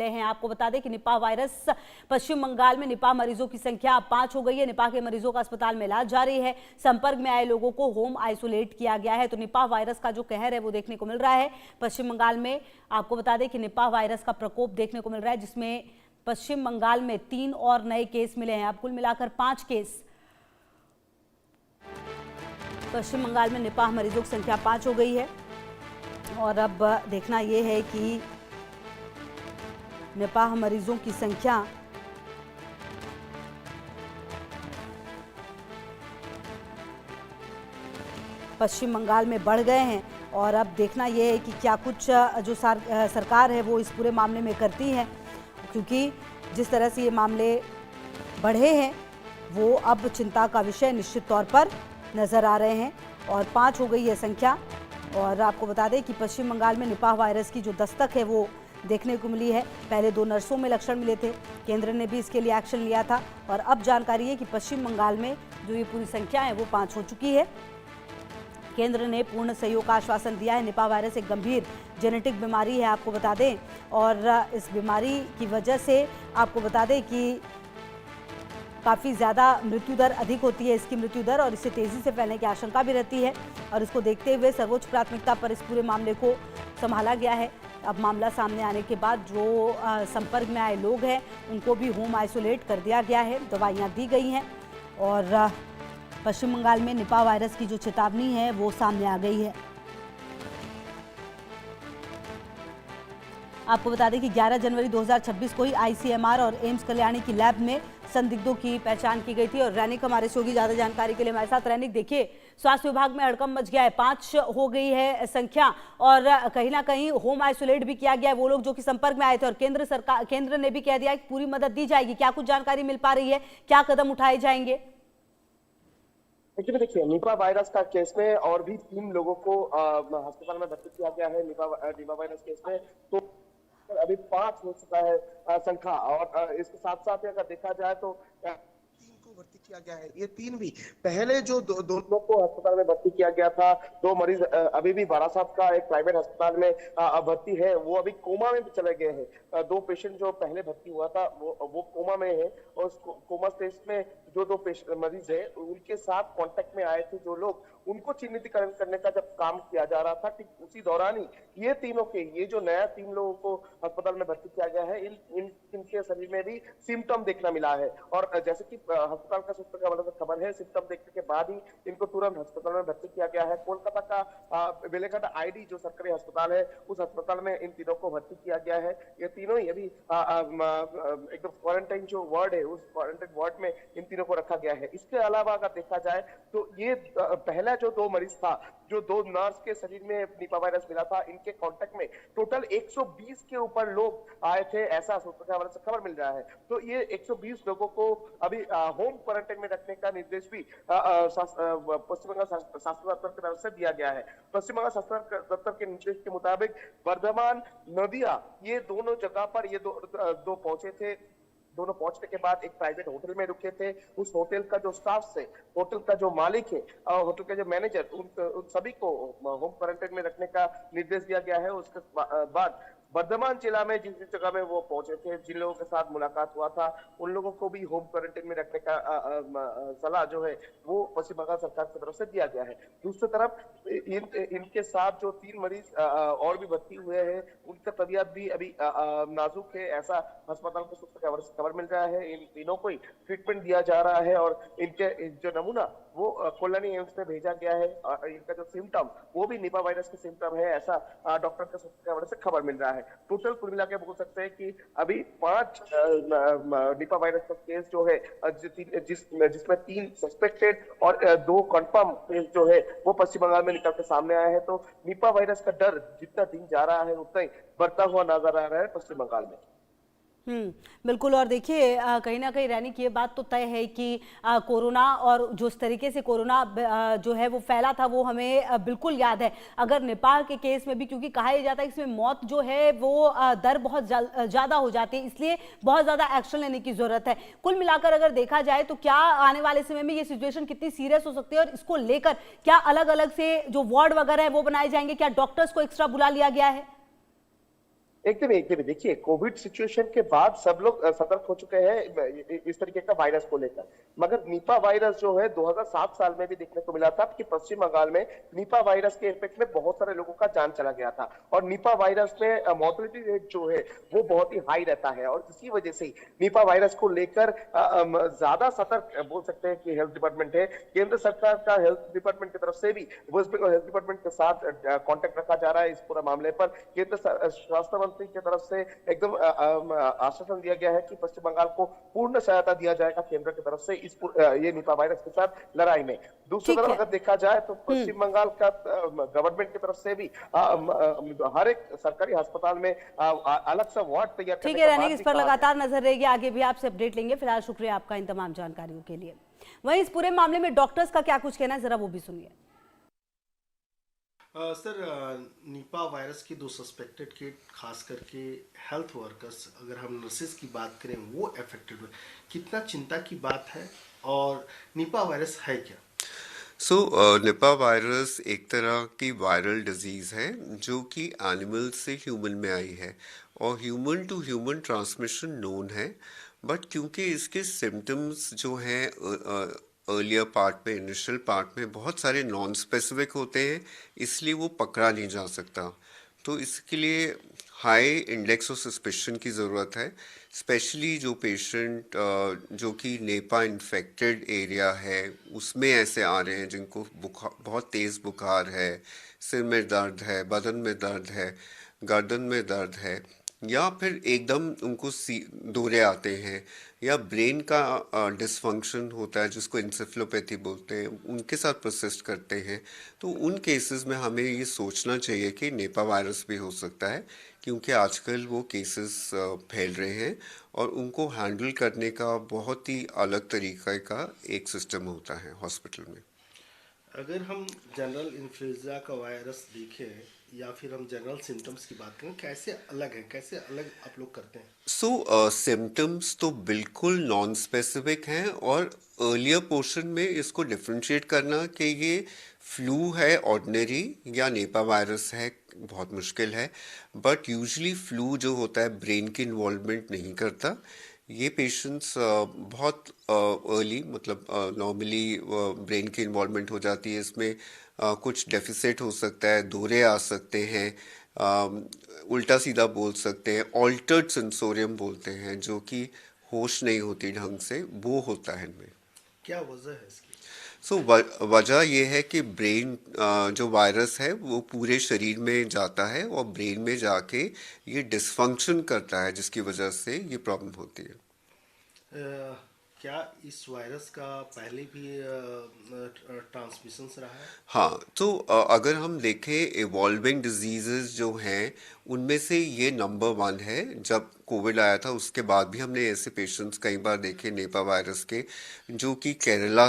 मिले हैं। आपको बता दें कि निपाह वायरस पश्चिम बंगाल में निपाह मरीजों की संख्या अब 5 हो गई है। निपाह के मरीजों का अस्पताल में इलाज जारी है। संपर्क में आए लोगों को होम आइसोलेट किया गया है। तो निपाह वायरस का जो कहर है वो देखने को मिल रहा है पश्चिम बंगाल में। आपको बता दें कि निपाह वायरस का प्रकोप देखने को मिल रहा है, जिसमें पश्चिम बंगाल में 3 और नए केस मिले हैं। अब कुल मिलाकर 5 केस पश्चिम बंगाल में निपाह मरीजों की संख्या 5 हो गई है। और अब देखना यह है कि निपाह मरीजों की संख्या पश्चिम बंगाल में बढ़ गए हैं। और अब देखना यह है कि क्या कुछ जो सरकार है वो इस पूरे मामले में करती है, क्योंकि जिस तरह से ये मामले बढ़े हैं वो अब चिंता का विषय निश्चित तौर पर नजर आ रहे हैं। और 5 हो गई है संख्या। और आपको बता दें कि पश्चिम बंगाल में निपाह वायरस की जो दस्तक है वो देखने को मिली है। पहले 2 नर्सों में लक्षण मिले थे, केंद्र ने भी इसके लिए एक्शन लिया था। और अब जानकारी है कि पश्चिम बंगाल में जो ये पूरी संख्या है वो 5 हो चुकी है। केंद्र ने पूर्ण सहयोग का आश्वासन दिया है। निपाह वायरस एक गंभीर जेनेटिक बीमारी है, आपको बता दें। और इस बीमारी की वजह से आपको बता दें कि काफ़ी ज़्यादा मृत्यु दर अधिक होती है, इसकी मृत्यु दर, और इससे तेज़ी से फैलने की आशंका भी रहती है। और इसको देखते हुए सर्वोच्च प्राथमिकता पर इस पूरे मामले को संभाला गया है। अब मामला सामने आने के बाद जो संपर्क में आए लोग हैं उनको भी होम आइसोलेट कर दिया गया है, दवाइयाँ दी गई हैं। और पश्चिम बंगाल में निपाह वायरस की जो चेतावनी है वो सामने आ गई है। आपको बता दें कि 11 जनवरी 2026 को ही आईसीएमआर और एम्स कल्याणी की लैब में संदिग्धों की पहचान की गई थी। और रैनिक हमारे से होगी ज़्यादा जानकारी के लिए हमारे साथ। रैनिक, देखिए स्वास्थ्य विभाग में हड़कंप मच गया है, 5 हो गई है संख्या, और कहीं ना कहीं होम आइसोलेट भी किया गया है वो लोग जो कि संपर्क में आए थे। और केंद्र ने भी कह दिया कि पूरी मदद दी जाएगी। क्या कुछ जानकारी मिल पा रही है, क्या कदम उठाए जाएंगे? देखिए निपा वायरस का केस में और भी 3 लोगों को अस्पताल में भर्ती किया गया है निपा वायरस केस में। तो अभी 5 हो चुका है संख्या। और इसके साथ साथ अगर देखा जाए तो 3 को भर्ती किया गया है। ये 3 भी पहले जो दोनों को अस्पताल में भर्ती किया गया था, 2 मरीज अभी भी बारासात का एक प्राइवेट अस्पताल में भर्ती है, वो अभी कोमा में भी चले गए हैं। 2 पेशेंट जो पहले भर्ती हुआ था वो कोमा में है। और कोमा स्टेज में जो 2 मरीज है उनके साथ कांटेक्ट में आए थे जो लोग, उनको चिन्हितीकरण करने का जब काम किया जा रहा था, ठीक उसी दौरान ही ये तीनों के ये जो नया 3 लोगों को अस्पताल में भर्ती किया गया है, इनके शरीर में भी सिम्टम देखना मिला है। और जैसे कि अस्पताल का सूत्र का खबर है, सिम्टम देखने के बाद ही इनको तुरंत अस्पताल में भर्ती किया गया है। कोलकाता का बेलेघाटा आईडी जो सरकारी अस्पताल है, उस अस्पताल में इन तीनों को भर्ती किया गया है। ये तीनों ही अभी एकदम क्वारंटाइन जो वार्ड है, उस क्वारंटाइन वार्ड में इन तीनों को रखा गया है। इसके अलावा अगर देखा जाए तो ये पहला जो 2 मरीज था, जो 2 नर्स के शरीर में निपा वायरस मिला था, इनके कांटेक्ट में टोटल 120 के ऊपर लोग आए थे, ऐसा सूत्रों से खबर मिल रहा है। तो ये 120 लोगों को अभी होम क्वारंटाइन में रखने का निर्देश भी पश्चिम बंगाल स्वास्थ्य दफ्तर की तरफ से दिया गया है। पश्चिम बंगाल स्वास्थ्य दफ्तर के निर्देश के मुताबिक वर्धमान, नदिया, ये दोनों जगह पर ये दो पहुंचे थे। दोनों पहुंचने के बाद एक प्राइवेट होटल में रुके थे। उस होटल का जो स्टाफ से, होटल का जो मालिक है, होटल के जो मैनेजर, उन सभी को होम क्वारंटाइन में रखने का निर्देश दिया गया है। उसके बाद वर्धमान जिला में जिस जगह में वो पहुंचे थे, जिन लोगों के साथ मुलाकात हुआ था, उन लोगों को भी होम क्वारंटाइन में रखने का सलाह जो है वो पश्चिम बंगाल सरकार की तरफ से दिया गया है। दूसरी तरफ इनके साथ जो 3 मरीज और भी भर्ती हुए हैं, उनका तबीयत भी अभी नाजुक है, ऐसा अस्पताल के सूत्र से खबर मिल रहा है। इन तीनों को ट्रीटमेंट दिया जा रहा है और इनके जो नमूना वो कल्याणी एम्स में भेजा गया है। इनका जो सिम्टम वो भी निपा वायरस के सिम्टम है, ऐसा डॉक्टर के सूत्र से खबर मिल रहा है। टोटल कुल मिला के बोल सकते हैं कि अभी 5 निपा वायरस का केस जो है, जिसमें 3 सस्पेक्टेड और 2 कंफर्म केस जो है वो पश्चिम बंगाल में निकल के सामने आया है। तो निपा वायरस का डर जितना दिन जा रहा है उतना ही बढ़ता हुआ नजर आ रहा है पश्चिम बंगाल में। बिल्कुल। और देखिए कहीं ना कहीं रहने की ये बात तो तय है कि कोरोना और जिस तरीके से कोरोना जो है वो फैला था वो हमें बिल्कुल याद है। अगर नेपाल के केस में भी, क्योंकि कहा जाता है इसमें मौत जो है वो दर बहुत ज़्यादा हो जाती है, इसलिए बहुत ज़्यादा एक्शन लेने की ज़रूरत है। कुल मिलाकर अगर देखा जाए तो क्या आने वाले समय में ये सिचुएशन कितनी सीरियस हो सकती है, और इसको लेकर क्या अलग अलग से जो वार्ड वगैरह है वो बनाए जाएंगे, क्या डॉक्टर्स को एक्स्ट्रा बुला लिया गया है? एकदम देखिए, कोविड सिचुएशन के बाद सब लोग सतर्क हो चुके हैं इस तरीके का वायरस को लेकर। मगर निपा वायरस जो है 2007 साल में भी देखने को मिला था कि पश्चिम बंगाल में निपा वायरस के इफेक्ट में बहुत सारे लोगों का जान चला गया था। और निपा वायरस में मॉर्टेलिटी रेट जो है वो बहुत ही हाई रहता है, और इसी वजह से ही निपा वायरस को लेकर ज्यादा सतर्क बोल सकते हैं कि हेल्थ डिपार्टमेंट है। केंद्र सरकार का हेल्थ डिपार्टमेंट की तरफ से भी वेस्ट बंगाल हेल्थ डिपार्टमेंट के साथ कॉन्टेक्ट रखा जा रहा है इस पूरा मामले पर। केंद्र स्वास्थ्य मंत्री की तरफ से एकदम आश्वासन दिया गया है कि पश्चिम बंगाल को पूर्ण सहायता दिया जाएगा केंद्र की तरफ से ये निपा वायरस के साथ लड़ाई में। दूसरी ठीक तरफ है। अगर देखा जाए तो पश्चिम बंगाल का गवर्नमेंट की तरफ से भी हर एक सरकारी अस्पताल में अलग सा वार्ड तैयार ठीक करने है का रनिक, बात इस भी पर कहा लगातार नजर रहेगी, आगे भी आपसे अपडेट लेंगे। फिलहाल शुक्रिया आपका इन तमाम जानकारियों के लिए। वहीं इस पूरे मामले में डॉक्टर्स का क्या कुछ कहना है, जरा वो भी सुनिए। सर, निपा वायरस के 2 सस्पेक्टेड केस, खास करके हेल्थ वर्कर्स, अगर हम नर्सेज की बात करें, वो अफेक्टेड हुए, कितना चिंता की बात है और निपा वायरस है क्या? निपा वायरस एक तरह की वायरल डिजीज़ है जो कि एनिमल से ह्यूमन में आई है, और human to human transmission known है। बट क्योंकि इसके सिम्टम्स जो हैं अर्लियर पार्ट में, इनिशियल पार्ट में बहुत सारे नॉन स्पेसिफिक होते हैं, इसलिए वो पकड़ा नहीं जा सकता। तो इसके लिए हाई इंडेक्स ऑफ सस्पिशन की ज़रूरत है, स्पेशली जो पेशेंट जो कि नेपा इन्फेक्टेड एरिया है उसमें ऐसे आ रहे हैं जिनको बुखार, बहुत तेज़ बुखार है, सिर में दर्द है, बदन में दर्द है, गर्दन में दर्द है, या फिर एकदम उनको दौरे आते हैं, या ब्रेन का डिसफंक्शन होता है जिसको इंसेफ्लोपैथी बोलते हैं, उनके साथ परसिस्ट करते हैं। तो उन केसेस में हमें ये सोचना चाहिए कि निपा वायरस भी हो सकता है, क्योंकि आजकल वो केसेस फैल रहे हैं और उनको हैंडल करने का बहुत ही अलग तरीक़े का एक सिस्टम होता है हॉस्पिटल में। अगर हम जनरल इन्फ्लुएंजा का वायरस देखें या फिर हम जनरल सिम्टम्स की बात करें, कैसे अलग है, कैसे अलग आप लोग करते हैं? सिम्टम्स तो बिल्कुल नॉन स्पेसिफिक हैं, और अर्लियर पोर्शन में इसको डिफ्रेंशिएट करना कि ये फ्लू है ऑर्डिनरी या निपा वायरस है बहुत मुश्किल है। बट यूजुअली फ्लू जो होता है ब्रेन की इन्वॉल्वमेंट नहीं करता। ये पेशेंट्स बहुत अर्ली, मतलब नॉर्मली ब्रेन की इन्वॉल्वमेंट हो जाती है इसमें। कुछ डेफिसिट हो सकता है, दौरे आ सकते हैं, उल्टा सीधा बोल सकते हैं, ऑल्टर्ड सेंसोरियम बोलते हैं, जो कि होश नहीं होती ढंग से, वो होता है इनमें। क्या वजह है इसकी? वजह यह है कि ब्रेन जो वायरस है वो पूरे शरीर में जाता है और ब्रेन में जाके ये डिसफंक्शन करता है, जिसकी वजह से ये प्रॉब्लम होती है। क्या इस वायरस का पहले भी ट्रांसमिशन रहा है? हाँ, तो अगर हम देखें इवॉल्विंग डिजीजेस जो हैं उनमें से ये नंबर 1 है। जब कोविड आया था उसके बाद भी हमने ऐसे पेशेंट्स कई बार देखे निपा वायरस के, जो कि केरला